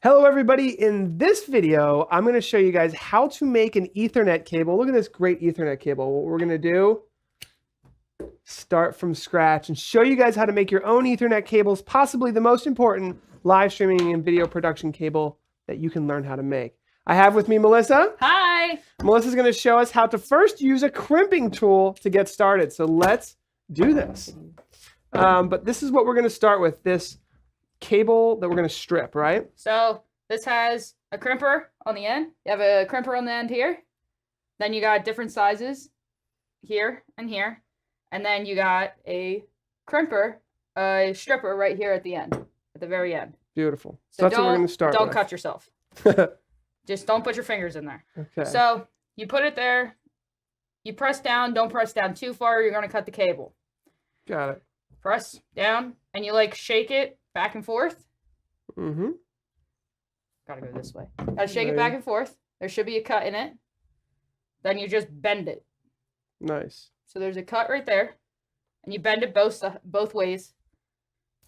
Hello everybody, in this video, I'm gonna show you guys how to make an Ethernet cable. Look at this great Ethernet cable. What we're gonna do, start from scratch and show you guys how to make your own Ethernet cables, possibly the most important live streaming and video production cable that you can learn how to make. I have with me Melissa. Hi. Melissa's gonna show us how to first use a crimping tool to get started. So let's do this. But this is what we're gonna start with, this cable that we're going to strip, right? So this has a crimper on the end. You have a crimper on the end here. Then you got different sizes here and here. And then you got a crimper, a stripper right here at the end, at the very end. Beautiful. So that's what we're going to start Don't with. cut yourself. Just don't put your fingers in there. Okay. So you put it there. You press down. Don't press down too far. You're going to cut the cable. Got it. Press down and you like shake it back and forth. Mm-hmm. Gotta go this way. Gotta shake it back and forth. There should be a cut in it. Then you just bend it. Nice. So there's a cut right there. And you bend it both ways.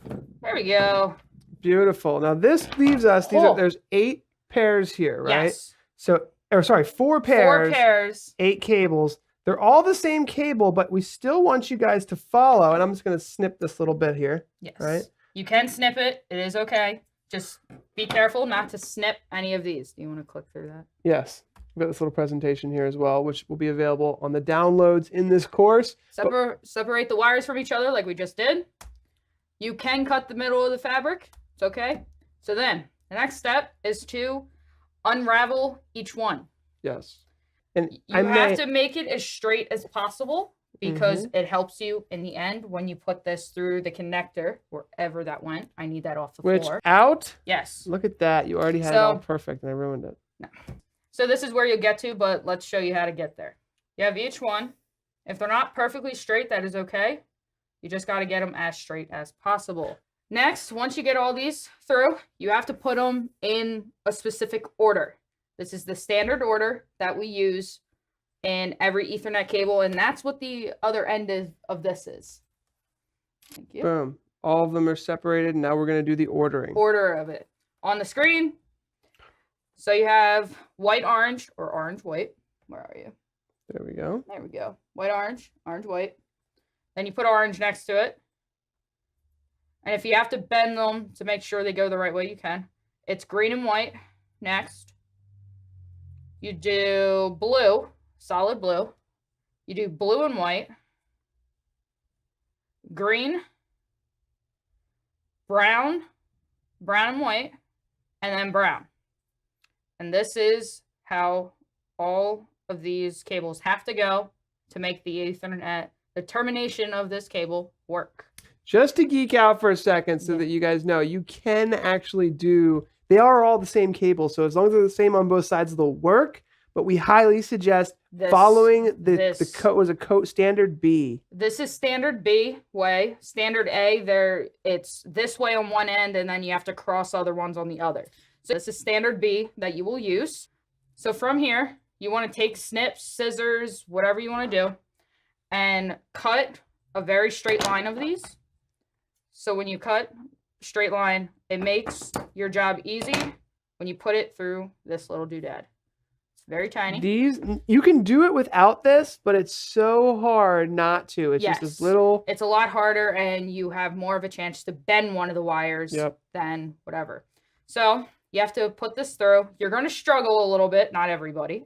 There we go. Beautiful. Now this leaves us, there's 8 pairs here, right? Yes. So, or sorry, 4 pairs. 4 pairs. 8 cables. They're all the same cable, but we still want you guys to follow. And I'm just going to snip this little bit here. Yes. Right? You can snip it. It is okay. Just be careful not to snip any of these. Do you want to click through that? Yes. We've got this little presentation here as well, which will be available on the downloads in this course. Separate the wires from each other like we just did. You can cut the middle of the fabric. It's okay. So then the next step is to unravel each one. Yes. And you have to make it as straight as possible because it helps you in the end when you put this through the connector, wherever that went. I need that off the floor. Out? Yes. Look at that. You already had it all perfect and I ruined it. No. So this is where you'll get to, but let's show you how to get there. You have each one. If they're not perfectly straight, that is okay. You just got to get them as straight as possible. Next, once you get all these through, you have to put them in a specific order. This is the standard order that we use in every Ethernet cable, and that's what the other end of this is. Thank you. Boom. All of them are separated, and now we're going to do the ordering. Order of it. On the screen, so you have white, orange, or orange, white. Where are you? There we go. There we go. White, orange, orange, white. Then you put orange next to it. And if you have to bend them to make sure they go the right way, you can. It's green and white next. You do blue, solid blue. You do blue and white, green, brown, brown and white, and then brown. And this is how all of these cables have to go to make the Ethernet, the termination of this cable, work. Just to geek out for a second so that you guys know, you can actually do, they are all the same cable. So as long as they're the same on both sides, they'll work. But we highly suggest following the code. Was a code standard B. This is standard B way. Standard A, it's this way on one end, and then you have to cross other ones on the other. So this is standard B that you will use. So from here, you want to take snips, scissors, whatever you want to do, and cut a very straight line of these. So when you cut straight line, it makes your job easy when you put it through this little doodad. It's very tiny. These, you can do it without this, but it's so hard not to. It's just this little... It's a lot harder, and you have more of a chance to bend one of the wires than whatever. So you have to put this through. You're going to struggle a little bit. Not everybody,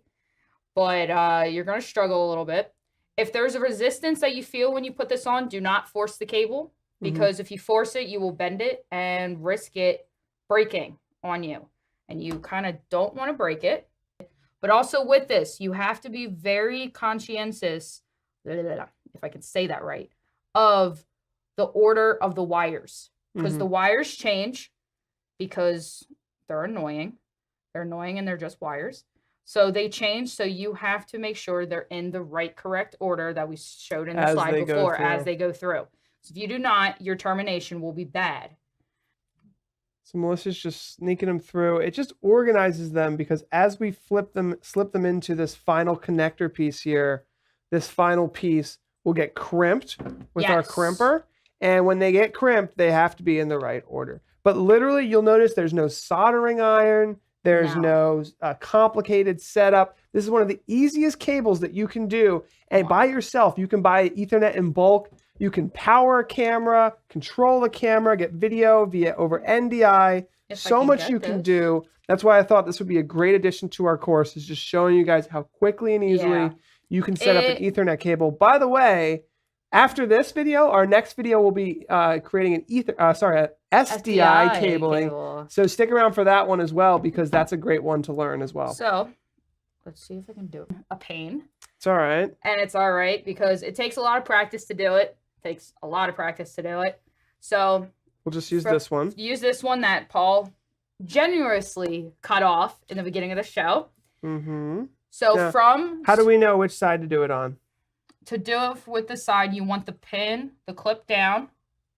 but you're going to struggle a little bit. If there's a resistance that you feel when you put this on, do not force the cable. Because if you force it, you will bend it and risk it breaking on you. And you kind of don't want to break it. But also with this, you have to be very conscientious, if I can say that right, of the order of the wires. Because the wires change because they're annoying. They're annoying and they're just wires. So they change. So you have to make sure they're in the right, correct order that we showed in the slide before as they go through. So if you do not, your termination will be bad. So Melissa's just sneaking them through. It just organizes them because as we slip them into this final connector piece here, this final piece will get crimped with our crimper. And when they get crimped, they have to be in the right order. But literally, you'll notice there's no soldering iron. There's no complicated setup. This is one of the easiest cables that you can do. And by yourself, you can buy Ethernet in bulk. You can power a camera, control a camera, get video via over NDI. So much you can do. That's why I thought this would be a great addition to our course, is just showing you guys how quickly and easily you can set up an Ethernet cable. By the way, after this video, our next video will be creating an SDI cabling. So stick around for that one as well, because that's a great one to learn as well. So let's see if I can do it. A pain. It's all right. And it's all right because it takes a lot of practice to do it. Takes a lot of practice to do it. So we'll just use this one. Use this one that Paul generously cut off in the beginning of the show. So now, how do we know which side to do it on? To do it with the side, you want the pin, the clip down.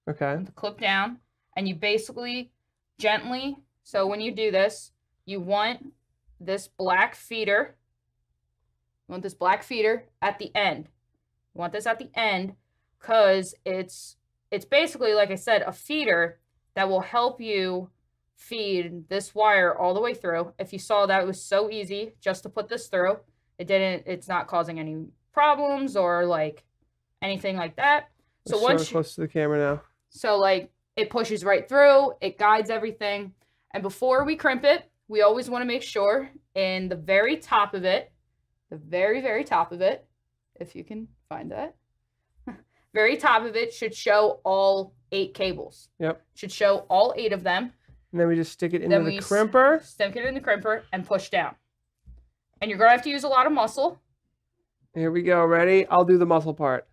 Okay. The clip down. And you basically gently, so when you do this, you want this black feeder. You want this black feeder at the end. You want this at the end because it's basically, like I said, a feeder that will help you feed this wire all the way through. If you saw that, it was so easy just to put this through. It's not causing any problems or like anything like that. So once close to the camera now. So like it pushes right through, it guides everything. And before we crimp it, we always want to make sure in the very top of it, the very, very top of it, if you can find that, very top of it should show all 8 cables. Yep. Should show all 8 of them. And then we just stick it into the crimper. Stick it in the crimper and push down. And you're going to have to use a lot of muscle. Here we go. Ready? I'll do the muscle part.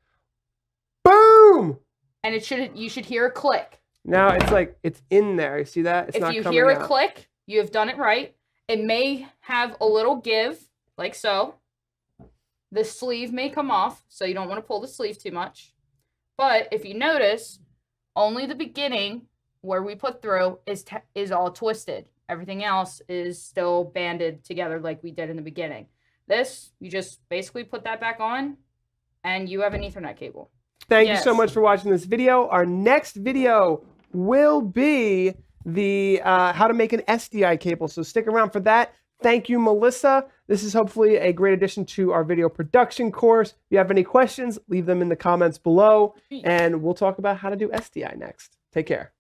Boom! And you should hear a click. Now it's like it's in there. You see that? It's if not you coming hear out. A click, you have done it right. It may have a little give, like so. The sleeve may come off, so you don't want to pull the sleeve too much. But if you notice, only the beginning where we put through is all twisted. Everything else is still banded together like we did in the beginning. This, you just basically put that back on, and you have an Ethernet cable. Thank you so much for watching this video. Our next video will be the how to make an SDI cable. So stick around for that. Thank you, Melissa. This is hopefully a great addition to our video production course. If you have any questions, leave them in the comments below, and we'll talk about how to do SDI next. Take care.